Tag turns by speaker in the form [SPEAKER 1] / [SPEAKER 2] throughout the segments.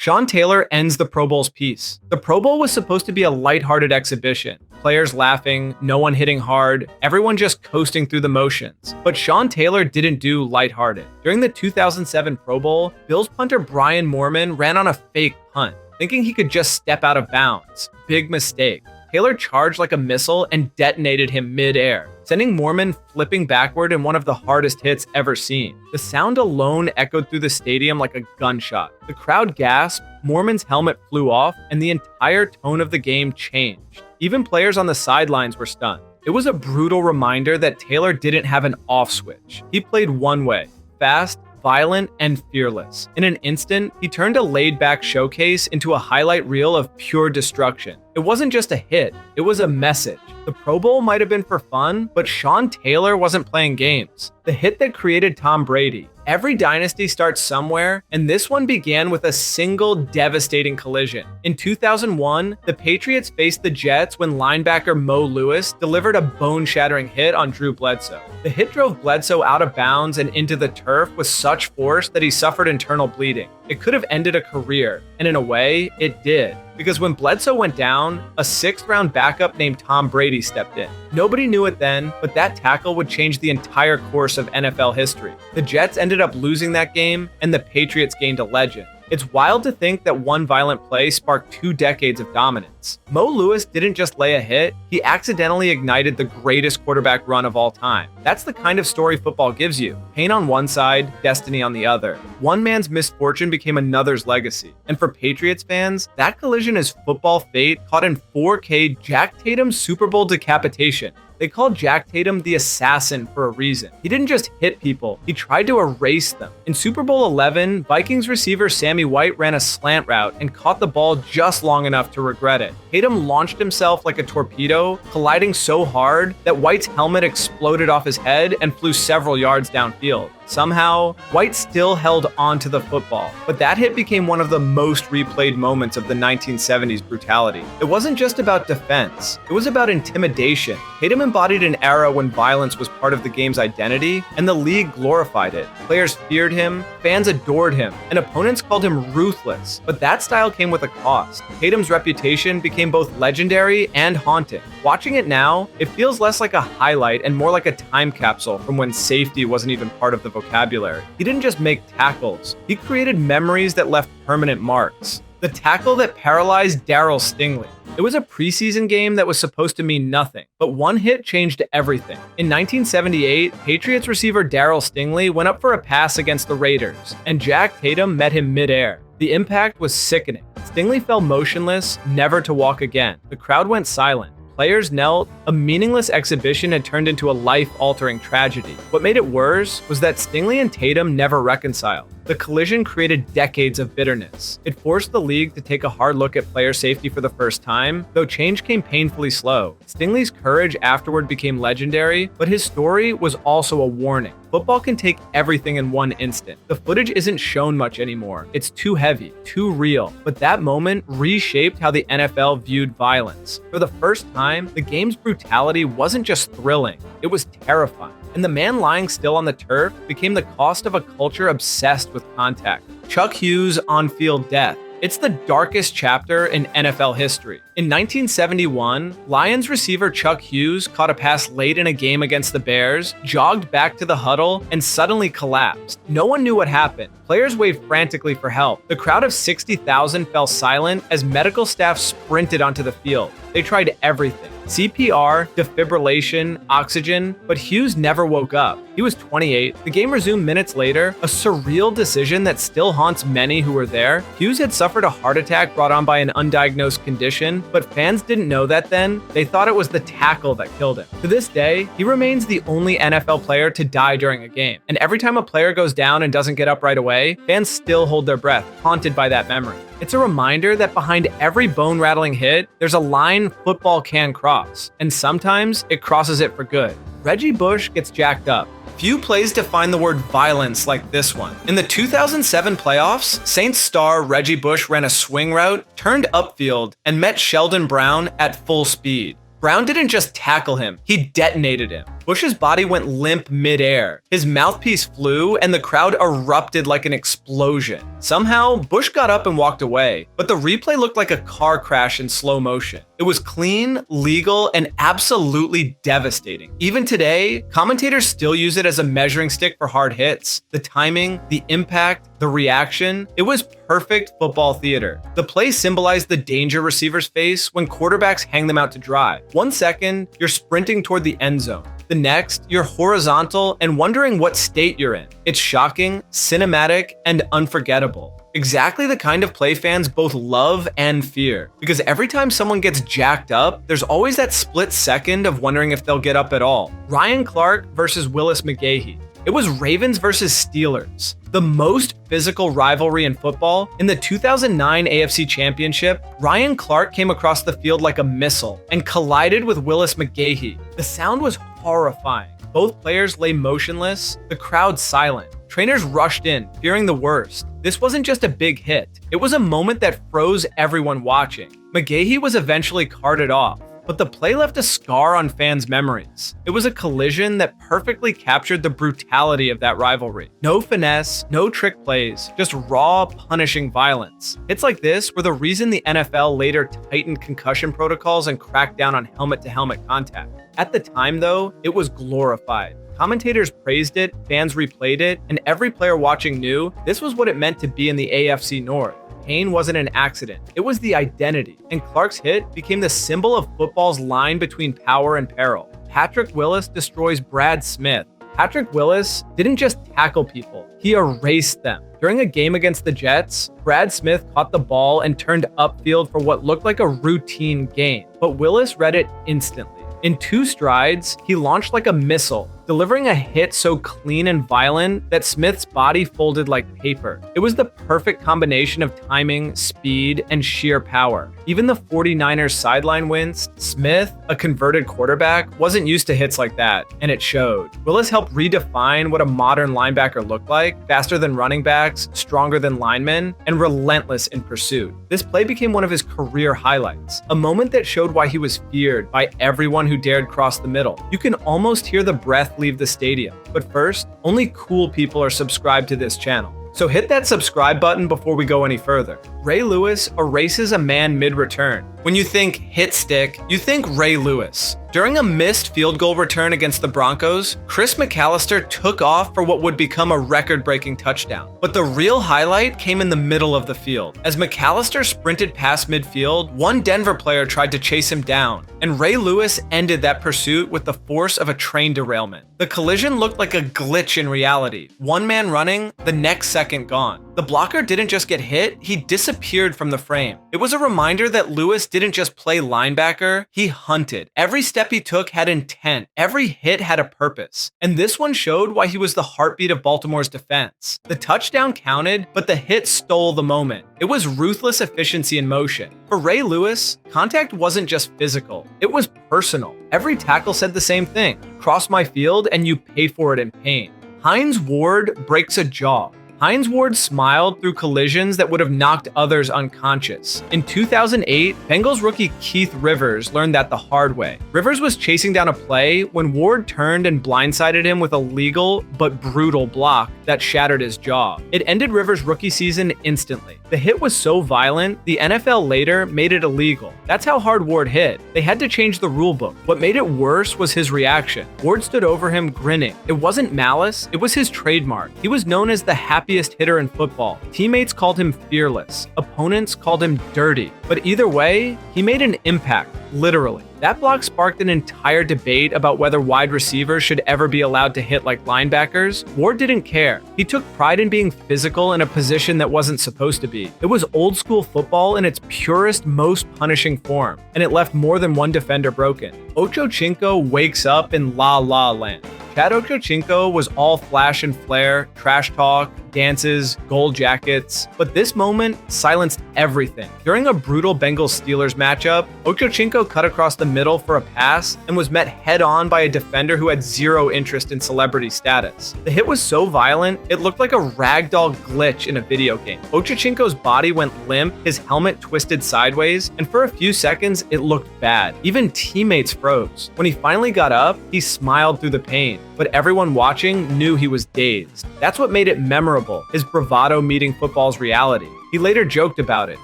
[SPEAKER 1] Sean Taylor ends the Pro Bowl's piece. The Pro Bowl was supposed to be a lighthearted exhibition. Players laughing, no one hitting hard, everyone just coasting through the motions. But Sean Taylor didn't do lighthearted. During the 2007 Pro Bowl, Bills punter Brian Moorman ran on a fake punt, thinking he could just step out of bounds. Big mistake. Taylor charged like a missile and detonated him mid-air, sending Moorman flipping backward in one of the hardest hits ever seen. The sound alone echoed through the stadium like a gunshot. The crowd gasped, Moorman's helmet flew off, and the entire tone of the game changed. Even players on the sidelines were stunned. It was a brutal reminder that Taylor didn't have an off switch. He played one way: fast, violent, and fearless. In an instant, he turned a laid-back showcase into a highlight reel of pure destruction. It wasn't just a hit, it was a message. The Pro Bowl might have been for fun, but Sean Taylor wasn't playing games. The hit that created Tom Brady. Every dynasty starts somewhere, and this one began with a single devastating collision. In 2001, the Patriots faced the Jets when linebacker Mo Lewis delivered a bone-shattering hit on Drew Bledsoe. The hit drove Bledsoe out of bounds and into the turf with such force that he suffered internal bleeding. It could have ended a career, and in a way, it did. Because when Bledsoe went down, a 6th-round backup named Tom Brady stepped in. Nobody knew it then, but that tackle would change the entire course of NFL history. The Jets ended up losing that game, and the Patriots gained a legend. It's wild to think that one violent play sparked 2 decades of dominance. Mo Lewis didn't just lay a hit, he accidentally ignited the greatest quarterback run of all time. That's the kind of story football gives you. Pain on one side, destiny on the other. One man's misfortune became another's legacy. And for Patriots fans, that collision is football fate caught in 4K Jack Tatum's Super Bowl decapitation. They called Jack Tatum the assassin for a reason. He didn't just hit people, he tried to erase them. In Super Bowl 11, Vikings receiver Sammy White ran a slant route and caught the ball just long enough to regret it. Tatum launched himself like a torpedo, colliding so hard that White's helmet exploded off his head and flew several yards downfield. Somehow, White still held on to the football, but that hit became one of the most replayed moments of the 1970s brutality. It wasn't just about defense, it was about intimidation. Tatum embodied an era when violence was part of the game's identity, and the league glorified it. Players feared him, fans adored him, and opponents called him ruthless. But that style came with a cost. Tatum's reputation became both legendary and haunting. Watching it now, it feels less like a highlight and more like a time capsule from when safety wasn't even part of the vocabulary. He didn't just make tackles, he created memories that left permanent marks. The tackle that paralyzed Darryl Stingley. It was a preseason game that was supposed to mean nothing, but one hit changed everything. In 1978, Patriots receiver Darryl Stingley went up for a pass against the Raiders, and Jack Tatum met him midair. The impact was sickening. Stingley fell motionless, never to walk again. The crowd went silent. Players knelt. A meaningless exhibition had turned into a life-altering tragedy. What made it worse was that Stingley and Tatum never reconciled. The collision created decades of bitterness. It forced the league to take a hard look at player safety for the first time, though change came painfully slow. Stingley's courage afterward became legendary, but his story was also a warning. Football can take everything in one instant. The footage isn't shown much anymore. It's too heavy, too real. But that moment reshaped how the NFL viewed violence. For the first time, the game's brutality wasn't just thrilling, it was terrifying. And the man lying still on the turf became the cost of a culture obsessed with contact. Chuck Hughes' on-field death. It's the darkest chapter in NFL history. In 1971, Lions receiver Chuck Hughes caught a pass late in a game against the Bears, jogged back to the huddle, and suddenly collapsed. No one knew what happened. Players waved frantically for help. The crowd of 60,000 fell silent as medical staff sprinted onto the field. They tried everything: CPR, defibrillation, oxygen, but Hughes never woke up. He was 28. The game resumed minutes later, a surreal decision that still haunts many who were there. Hughes had suffered a heart attack brought on by an undiagnosed condition, but fans didn't know that then. They thought it was the tackle that killed him. To this day, he remains the only NFL player to die during a game. And every time a player goes down and doesn't get up right away, fans still hold their breath, haunted by that memory. It's a reminder that behind every bone-rattling hit, there's a line football can cross, and sometimes it crosses it for good. Reggie Bush gets jacked up. Few plays define the word violence like this one. In the 2007 playoffs, Saints star Reggie Bush ran a swing route, turned upfield, and met Sheldon Brown at full speed. Brown didn't just tackle him, he detonated him. Bush's body went limp midair. His mouthpiece flew, and the crowd erupted like an explosion. Somehow, Bush got up and walked away, but the replay looked like a car crash in slow motion. It was clean, legal, and absolutely devastating. Even today, commentators still use it as a measuring stick for hard hits. The timing, the impact, the reaction, it was perfect football theater. The play symbolized the danger receivers face when quarterbacks hang them out to dry. 1 second, you're sprinting toward the end zone. The next, you're horizontal and wondering what state you're in. It's shocking, cinematic, and unforgettable. Exactly the kind of play fans both love and fear. Because every time someone gets jacked up, there's always that split second of wondering if they'll get up at all. Ryan Clark versus Willis McGahee. It was Ravens versus Steelers. The most physical rivalry in football. In the 2009 AFC Championship, Ryan Clark came across the field like a missile and collided with Willis McGahee. The sound was horrifying. Both players lay motionless, the crowd silent. Trainers rushed in, fearing the worst. This wasn't just a big hit. It was a moment that froze everyone watching. McGahee was eventually carted off, but the play left a scar on fans' memories. It was a collision that perfectly captured the brutality of that rivalry. No finesse, no trick plays, just raw, punishing violence. Hits like this were the reason the NFL later tightened concussion protocols and cracked down on helmet-to-helmet contact. At the time, though, it was glorified. Commentators praised it, fans replayed it, and every player watching knew this was what it meant to be in the AFC North. Pain wasn't an accident, it was the identity, and Clark's hit became the symbol of football's line between power and peril. Patrick Willis destroys Brad Smith. Patrick Willis didn't just tackle people, he erased them. During a game against the Jets, Brad Smith caught the ball and turned upfield for what looked like a routine gain, but Willis read it instantly. In 2 strides, he launched like a missile, delivering a hit so clean and violent that Smith's body folded like paper. It was the perfect combination of timing, speed, and sheer power. Even the 49ers sideline winced. Smith, a converted quarterback, wasn't used to hits like that, and it showed. Willis helped redefine what a modern linebacker looked like: faster than running backs, stronger than linemen, and relentless in pursuit. This play became one of his career highlights, a moment that showed why he was feared by everyone who dared cross the middle. You can almost hear the breath leave the stadium. But first, only cool people are subscribed to this channel. So hit that subscribe button before we go any further. Ray Lewis erases a man mid-return. When you think hit stick, you think Ray Lewis. During a missed field goal return against the Broncos, Chris McAllister took off for what would become a record-breaking touchdown. But the real highlight came in the middle of the field. As McAllister sprinted past midfield, one Denver player tried to chase him down, and Ray Lewis ended that pursuit with the force of a train derailment. The collision looked like a glitch in reality. One man running, the next second gone. The blocker didn't just get hit, he disappeared from the frame. It was a reminder that Lewis didn't just play linebacker, he hunted. Every step he took had intent. Every hit had a purpose. And this one showed why he was the heartbeat of Baltimore's defense. The touchdown counted, but the hit stole the moment. It was ruthless efficiency in motion. For Ray Lewis, contact wasn't just physical, it was personal. Every tackle said the same thing: cross my field and you pay for it in pain. Hines Ward breaks a jaw. Hines Ward smiled through collisions that would have knocked others unconscious. In 2008, Bengals rookie Keith Rivers learned that the hard way. Rivers was chasing down a play when Ward turned and blindsided him with a legal but brutal block that shattered his jaw. It ended Rivers' rookie season instantly. The hit was so violent, the NFL later made it illegal. That's how hard Ward hit. They had to change the rule book. What made it worse was his reaction. Ward stood over him grinning. It wasn't malice, it was his trademark. He was known as the happiest hitter in football. Teammates called him fearless. Opponents called him dirty. But either way, he made an impact, literally. That block sparked an entire debate about whether wide receivers should ever be allowed to hit like linebackers. Ward didn't care. He took pride in being physical in a position that wasn't supposed to be. It was old school football in its purest, most punishing form, and it left more than one defender broken. Ochocinco wakes up in La La Land. Chad Ochocinco was all flash and flare, trash talk, dances, gold jackets, but this moment silenced everything. During a brutal Bengals-Steelers matchup, Ochocinco cut across the middle for a pass and was met head-on by a defender who had zero interest in celebrity status. The hit was so violent, it looked like a ragdoll glitch in a video game. Ochocinco's body went limp, his helmet twisted sideways, and for a few seconds, it looked bad. Even teammates froze. When he finally got up, he smiled through the pain, but everyone watching knew he was dazed. That's what made it memorable, his bravado meeting football's reality. He later joked about it,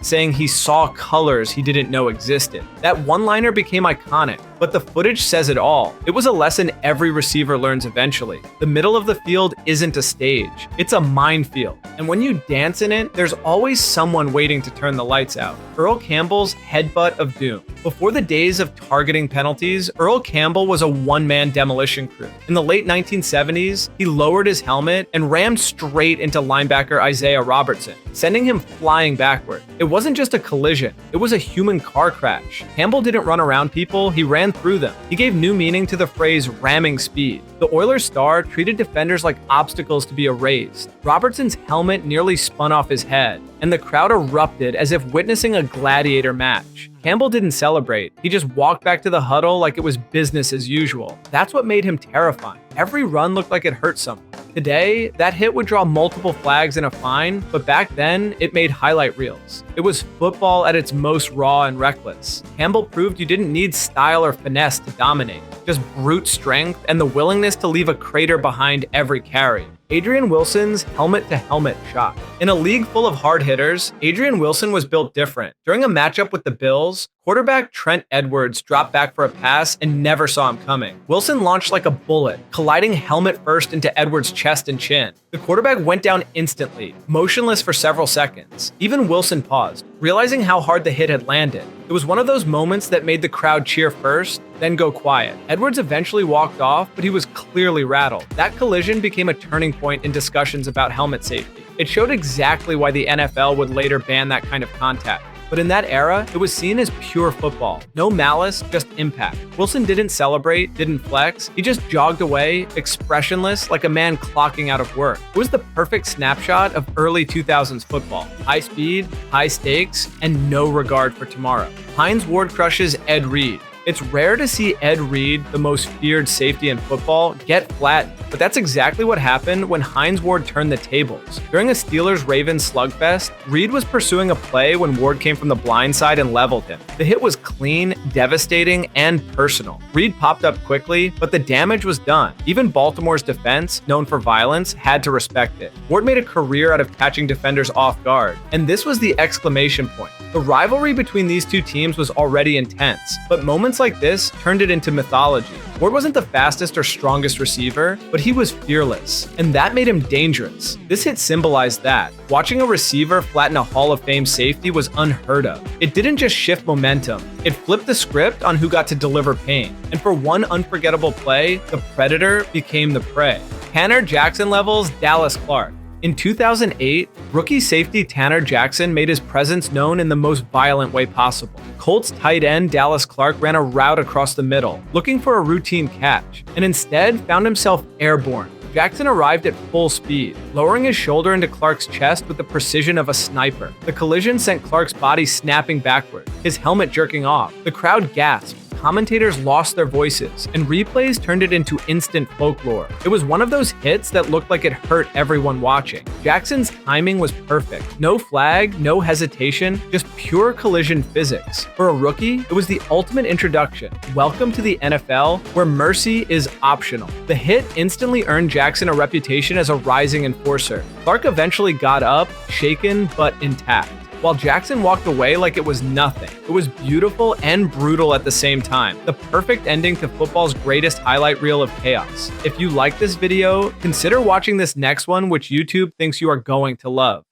[SPEAKER 1] saying he saw colors he didn't know existed. That one-liner became iconic, but the footage says it all. It was a lesson every receiver learns eventually. The middle of the field isn't a stage, it's a minefield. And when you dance in it, there's always someone waiting to turn the lights out. Earl Campbell's headbutt of doom. Before the days of targeting penalties, Earl Campbell was a one-man demolition crew. In the late 1970s, he lowered his helmet and rammed straight into linebacker Isaiah Robertson, sending him flying backward. It wasn't just a collision, it was a human car crash. Campbell didn't run around people, he ran through them. He gave new meaning to the phrase ramming speed. The Oilers star treated defenders like obstacles to be erased. Robertson's helmet nearly spun off his head, and the crowd erupted as if witnessing a gladiator match. Campbell didn't celebrate. He just walked back to the huddle like it was business as usual. That's what made him terrifying. Every run looked like it hurt someone. Today, that hit would draw multiple flags and a fine, but back then, it made highlight reels. It was football at its most raw and reckless. Campbell proved you didn't need style or finesse to dominate, just brute strength and the willingness to leave a crater behind every carry. Adrian Wilson's helmet-to-helmet shot. In a league full of hard hitters, Adrian Wilson was built different. During a matchup with the Bills, quarterback Trent Edwards dropped back for a pass and never saw him coming. Wilson launched like a bullet, colliding helmet first into Edwards' chest and chin. The quarterback went down instantly, motionless for several seconds. Even Wilson paused, realizing how hard the hit had landed. It was one of those moments that made the crowd cheer first, then go quiet. Edwards eventually walked off, but he was clearly rattled. That collision became a turning point in discussions about helmet safety. It showed exactly why the NFL would later ban that kind of contact. But in that era, it was seen as pure football. No malice, just impact. Wilson didn't celebrate, didn't flex. He just jogged away, expressionless, like a man clocking out of work. It was the perfect snapshot of early 2000s football. High speed, high stakes, and no regard for tomorrow. Hines Ward crushes Ed Reed. It's rare to see Ed Reed, the most feared safety in football, get flattened, but that's exactly what happened when Hines Ward turned the tables. During a Steelers-Ravens slugfest, Reed was pursuing a play when Ward came from the blind side and leveled him. The hit was clean, devastating, and personal. Reed popped up quickly, but the damage was done. Even Baltimore's defense, known for violence, had to respect it. Ward made a career out of catching defenders off guard, and this was the exclamation point. The rivalry between these two teams was already intense, but moments like this turned it into mythology. Ward wasn't the fastest or strongest receiver, but he was fearless, and that made him dangerous. This hit symbolized that. Watching a receiver flatten a Hall of Fame safety was unheard of. It didn't just shift momentum, it flipped the script on who got to deliver pain. And for one unforgettable play, the predator became the prey. Tanard Jackson levels Dallas Clark. In 2008, rookie safety Tanard Jackson made his presence known in the most violent way possible. Colts tight end Dallas Clark ran a route across the middle, looking for a routine catch, and instead found himself airborne. Jackson arrived at full speed, lowering his shoulder into Clark's chest with the precision of a sniper. The collision sent Clark's body snapping backward, his helmet jerking off. The crowd gasped. Commentators lost their voices, and replays turned it into instant folklore. It was one of those hits that looked like it hurt everyone watching. Jackson's timing was perfect. No flag, no hesitation, just pure collision physics. For a rookie, it was the ultimate introduction. Welcome to the NFL, where mercy is optional. The hit instantly earned Jackson a reputation as a rising enforcer. Clark eventually got up, shaken but intact, while Jackson walked away like it was nothing. It was beautiful and brutal at the same time. The perfect ending to football's greatest highlight reel of chaos. If you like this video, consider watching this next one, which YouTube thinks you are going to love.